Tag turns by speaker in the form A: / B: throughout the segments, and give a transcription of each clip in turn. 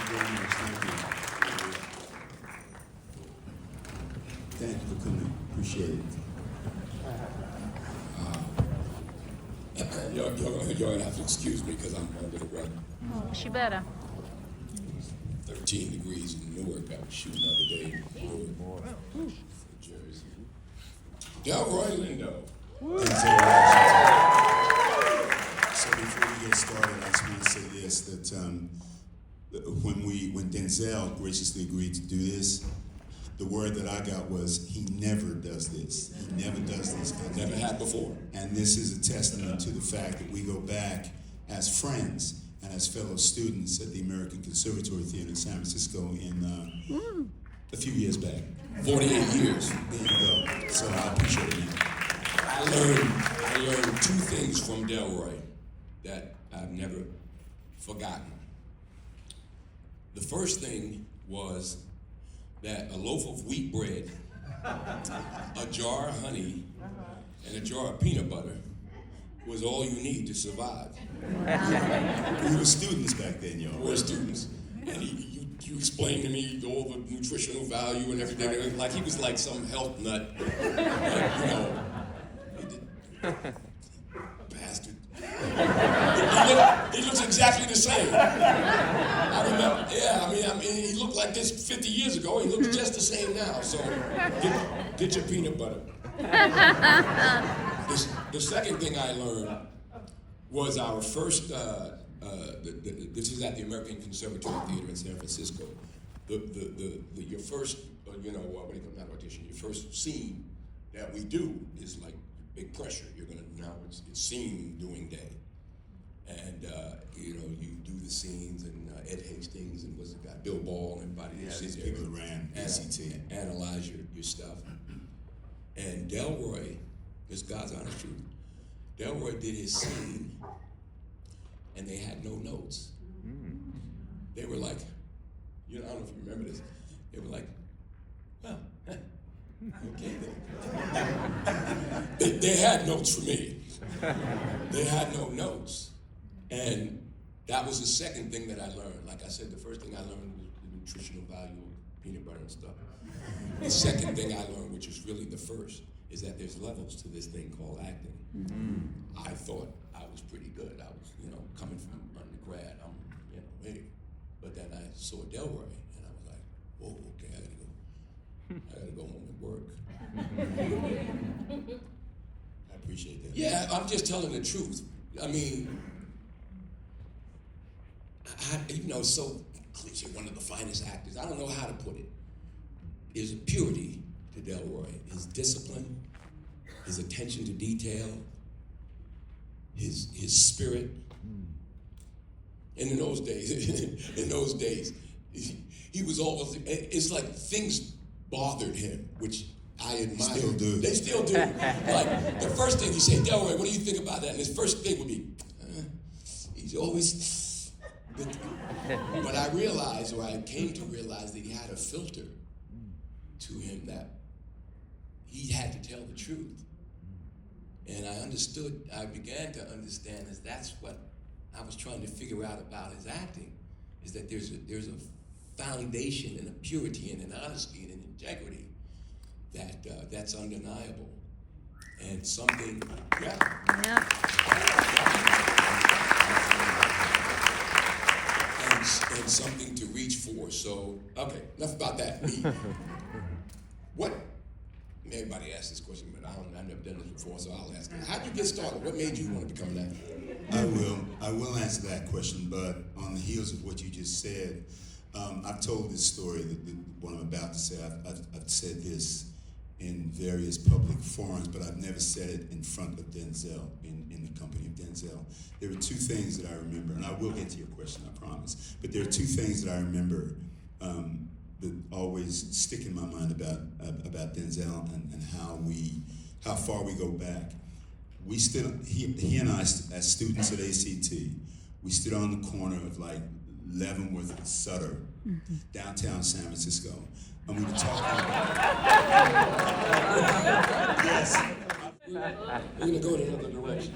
A: very much. Thank you. Thank you for coming. Appreciate it.
B: You're gonna have to excuse me because I'm a little red.
C: Oh, she better.
B: 13 degrees in Newark. I was shooting the other day in Newark, New Jersey. Delroy Lindo.
A: So before we get started, I just want to say this, that when Denzel graciously agreed to do this, the word that I got was, he never does this. He never does this.
B: Never had before.
A: And this is a testament to the fact that we go back as friends and as fellow students at the American Conservatory Theater in San Francisco in a few years back.
B: 48 years.
A: There you go. So I appreciate it, man.
B: I learned two things from Delroy that I've never forgotten. The first thing was that a loaf of wheat bread, a jar of honey, and a jar of peanut butter was all you need to survive.
A: We were students back then, y'all.
B: We were students. And you explained to me all the nutritional value and everything. Like he was like some health nut. Like, you know, bastard. He looks exactly the same. I remember, I mean, he looked like this 50 years ago. He looks just the same now. So get your peanut butter. The second thing I learned was our first, this is at the American Conservatory Theater in San Francisco. Your first, what do you call that audition? Your first scene that we do is like big pressure. Now it's scene doing day. And, you do the scenes, and Ed Hastings, and what's the guy, Bill Ball, and everybody.
A: Yeah, these people that ran ACT.
B: Analyze your stuff. And Delroy, this God's honest truth, Delroy did his scene, and they had no notes. They were like, I don't know if you remember this, they were like, well, okay then. They had notes for me. They had no notes. And that was the second thing that I learned. Like I said, the first thing I learned was the nutritional value of peanut butter and stuff. The second thing I learned, which is really the first, is that there's levels to this thing called acting. I thought I was pretty good. I was, coming from undergrad, hey. But then I saw Delroy, and I was like, whoa, okay, I gotta go home and work.
A: I appreciate that.
B: Yeah, I'm just telling the truth. I mean, so cliche, one of the finest actors, I don't know how to put it, is purity to Delroy, his discipline, his attention to detail, his spirit. And in those days, he was always, it's like things bothered him, which I admire.
A: Still do.
B: They still do. Like, the first thing you say, Delroy, what do you think about that? And his first thing would be, he's always, but I realized, or I came to realize, that he had a filter to him, that he had to tell the truth. And I began to understand that that's what I was trying to figure out about his acting, is that there's a foundation and a purity and an honesty and an integrity that's undeniable, and something, and something to reach for. So, okay, enough about that. Everybody asks this question, but I've never done this before, so I'll ask it. How'd you get started? What made you want to become an actor?
A: I will answer that question, but on the heels of what you just said, I've told this story, what I'm about to say. I've said this in various public forums, but I've never said it in front of Denzel, in the company of Denzel. There were two things that I remember, and I will get to your question, I promise, but there are two things that I remember that always stick in my mind about Denzel and how far we go back. He and I, as students at ACT, we stood on the corner of like Leavenworth and Sutter, downtown San Francisco, and we were talking about yes.
B: We're gonna go in another direction.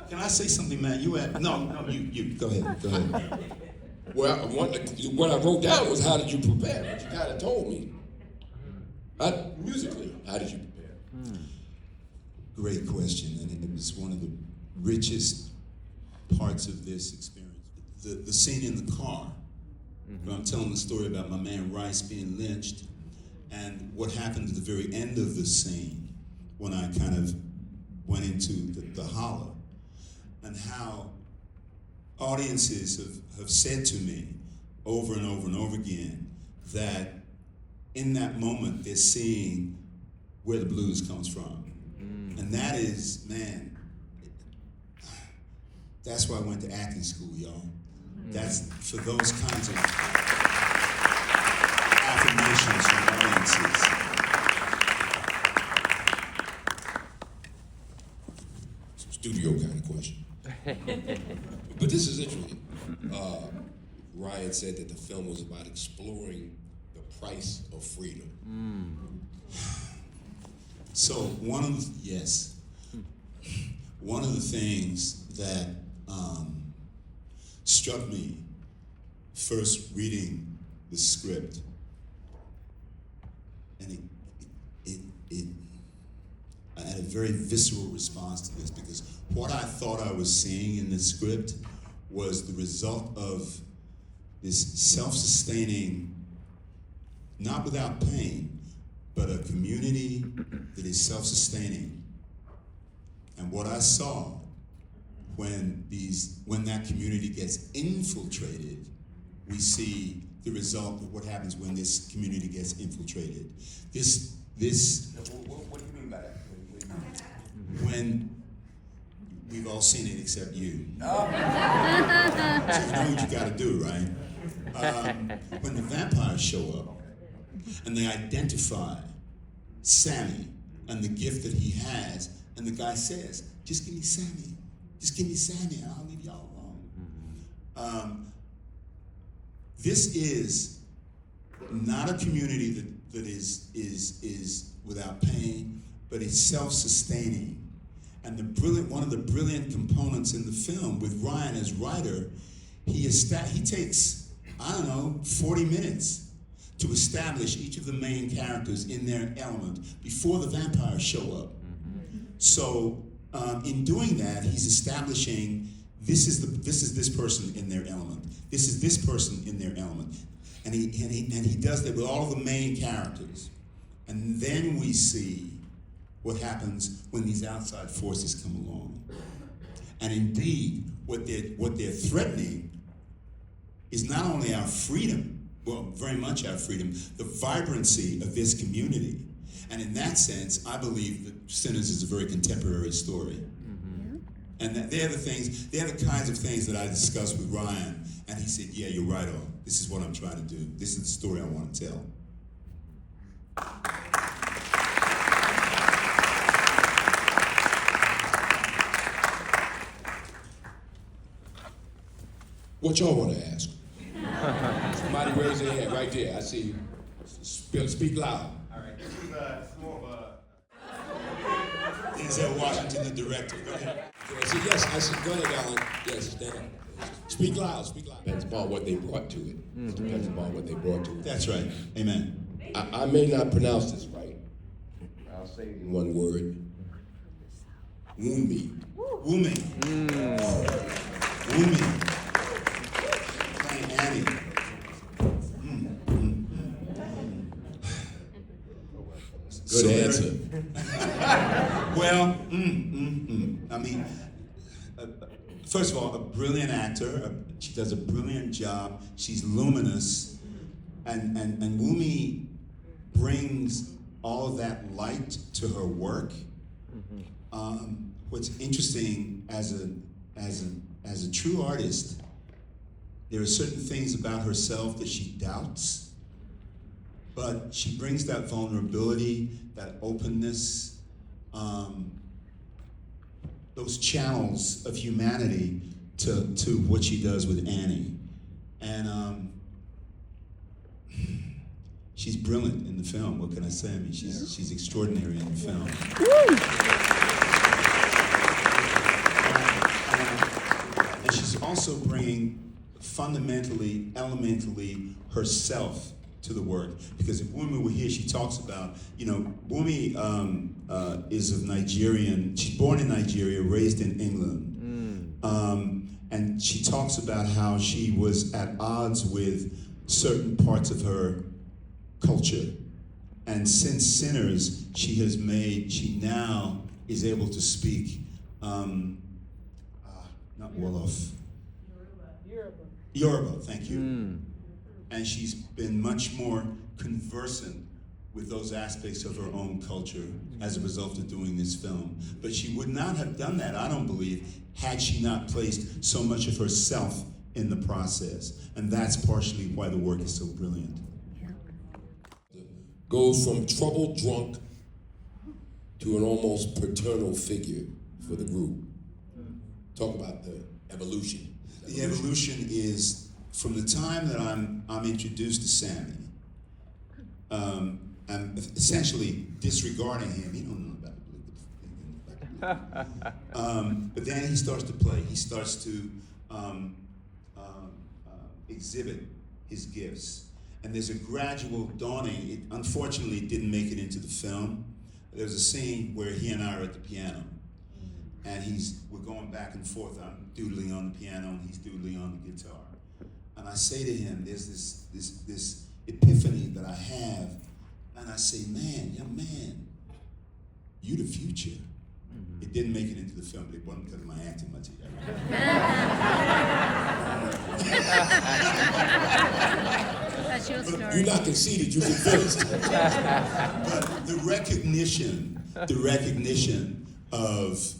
A: Can I say something, man? You go ahead.
B: Well, what I wrote down was, how did you prepare? But you kind of told me. Musically, how did you prepare?
A: Great question, and it was one of the richest parts of this experience. The scene in the car, where I'm telling the story about my man Rice being lynched, and what happened at the very end of the scene when I kind of went into the hollow, and how audiences have said to me over and over and over again that in that moment they're seeing where the blues comes from. And that is, man, that's why I went to acting school, y'all. That's for those kinds of affirmations from audiences.
B: Studio kind of question. But this is interesting. Ryan said that the film was about exploring the price of freedom.
A: So one of the things that struck me first reading the script, and I had a very visceral response to this, because what I thought I was seeing in this script was the result of this self-sustaining, not without pain, but a community that is self-sustaining. And what I saw when that community gets infiltrated, we see the result of what happens when this community gets infiltrated. This
B: What do you mean by that?
A: when we've all seen it except you.
B: Oh.
A: So you know what you gotta do, right? When the vampires show up and they identify Sammy and the gift that he has, and the guy says, just give me Sammy. Just give me Sammy and I'll leave y'all alone. This is not a community that is without pain, but it's self-sustaining. And one of the brilliant components in the film with Ryan as writer, he takes, 40 minutes to establish each of the main characters in their element before the vampires show up. So in doing that, he's establishing this is this person in their element. This is this person in their element. And he does that with all of the main characters. And then we see what happens when these outside forces come along. And indeed, what they're threatening is not only our freedom, well, very much our freedom, the vibrancy of this community. And in that sense, I believe that Sinners is a very contemporary story. And that they're the kinds of things that I discussed with Ryan. And he said, yeah, you're right on. This is what I'm trying to do. This is the story I want to tell.
B: What y'all want to ask? Somebody raise their hand right there. I see you. Speak loud.
C: All right, this is more of a...
A: Denzel Washington, the director. Go ahead.
B: Yes, I said, go ahead, Alan. Yes, stand up. Speak loud, speak loud. Depends upon what they brought to it. Depends upon what they brought to it.
A: That's right. Amen.
B: I may not pronounce this right. I'll say it in one word. Wumi.
A: Wumi. Wumi. Playing Annie.
B: Good answer.
A: Well, I mean, first of all, a brilliant actor. She does a brilliant job. She's luminous, and Wumi brings all of that light to her work. What's interesting as a true artist, there are certain things about herself that she doubts. But she brings that vulnerability, that openness, those channels of humanity to what she does with Annie. And she's brilliant in the film. What can I say? I mean, she's extraordinary in the film. And she's also bringing fundamentally, elementally herself to the work. Because if Wumi were here, she talks about, Wumi is of Nigerian, she's born in Nigeria, raised in England. And she talks about how she was at odds with certain parts of her culture. And since Sinners, she now is able to speak, not Wolof. Yoruba, thank you. And she's been much more conversant with those aspects of her own culture as a result of doing this film. But she would not have done that, I don't believe, had she not placed so much of herself in the process. And that's partially why the work is so brilliant.
B: Goes from troubled drunk to an almost paternal figure for the group. Talk about the evolution.
A: The evolution is from the time that I'm introduced to Sammy. I'm essentially disregarding him. He don't know about the but then he starts to play. He starts to exhibit his gifts. And there's a gradual dawning. Unfortunately, it didn't make it into the film. There's a scene where he and I are at the piano. And we're going back and forth. I'm doodling on the piano and he's doodling on the guitar. And I say to him, there's this epiphany that I have. And I say, man, young man, you the future. It didn't make it into the film, but it wasn't because of my acting much.
D: That's your story.
B: You're not conceited, you're convinced.
A: But the recognition of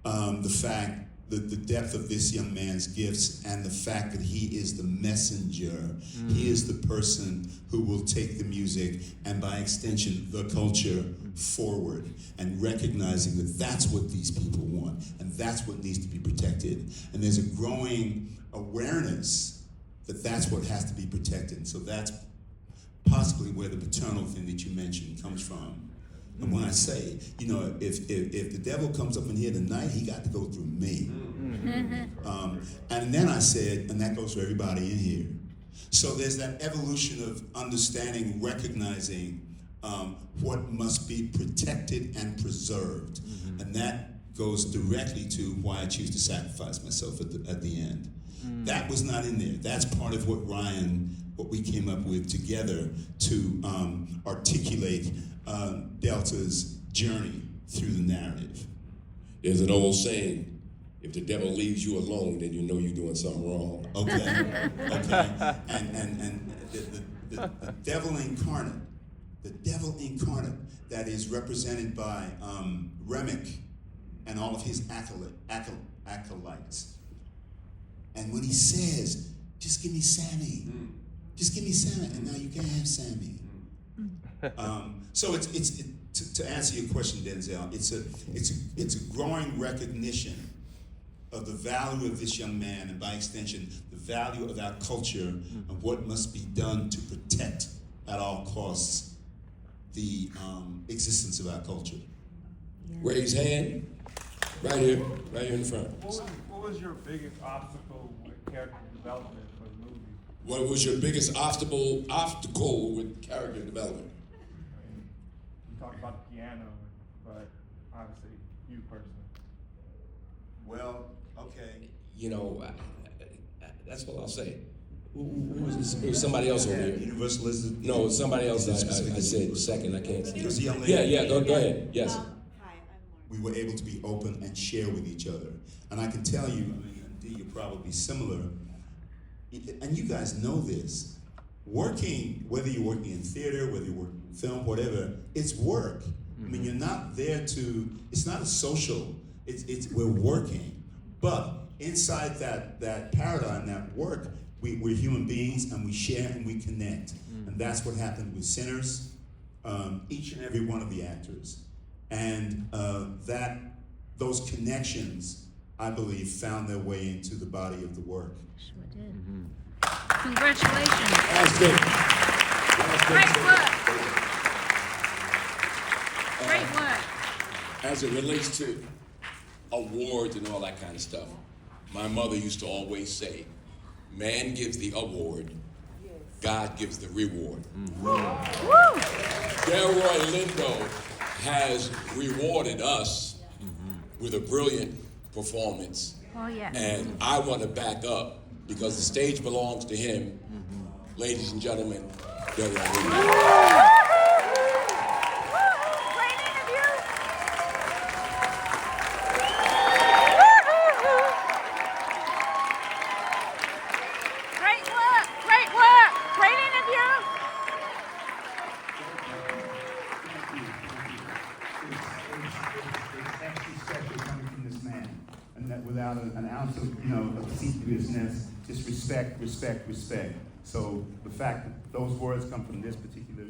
A: the fact that the depth of this young man's gifts and the fact that he is the messenger, he is the person who will take the music and by extension the culture forward, and recognizing that that's what these people want and that's what needs to be protected. And there's a growing awareness that that's what has to be protected. So that's possibly where the paternal thing that you mentioned comes from. And when I say, if the devil comes up in here tonight, he got to go through me. And then I said, and that goes for everybody in here. So there's that evolution of understanding, recognizing what must be protected and preserved. And that goes directly to why I choose to sacrifice myself at the end. That was not in there. That's part of what we came up with together to articulate Delta's journey through the narrative.
B: There's an old saying, if the devil leaves you alone, then you know you're doing something wrong.
A: Okay. And the devil incarnate, that is represented by Remick and all of his acolytes. And when he says, just give me Sammy, just give me Sammy, and now you can't have Sammy. So it's to answer your question, Denzel, it's a growing recognition of the value of this young man, and by extension, the value of our culture and what must be done to protect at all costs the existence of our culture.
B: Raise hand. Right here in the front.
C: What was your biggest obstacle with character development for the movie?
B: What was your biggest obstacle with character development?
C: You talked about the piano, but obviously you personally.
A: Well, okay.
B: That's what I'll say. Who was this? It was somebody else over here.
A: Universalism.
B: No, it's somebody else. I
A: Specific.
B: said second. I can't see.
A: It was a young lady.
B: Yeah. Go ahead. Yes.
E: Hi, I'm Lauren.
A: We were able to be open and share with each other. And I can tell you, Dee, you're probably similar, and you guys know this, working, whether you're working in theater, whether you're working in film, whatever, it's work. I mean, you're not there it's not a social, we're working. But inside that paradigm, that work, we're human beings and we share and we connect. And that's what happened with Sinners, each and every one of the actors. And those connections, I believe, found their way into the body of the work.
D: Sure did. Congratulations.
B: That's good.
D: Great work. Great work.
B: As it relates to awards and all that kind of stuff, my mother used to always say, man gives the award, God gives the reward. Delroy Lindo has rewarded us with a brilliant performance.
D: Oh, yeah.
B: And I want to back up because the stage belongs to him. Ladies and gentlemen, Delroy Lindo.
D: Great interview. Great work. Great work. Great interview.
E: It's actually special coming from this man, and that without an ounce of, obsequiousness, just respect, respect, respect. So the fact that those words come from this particular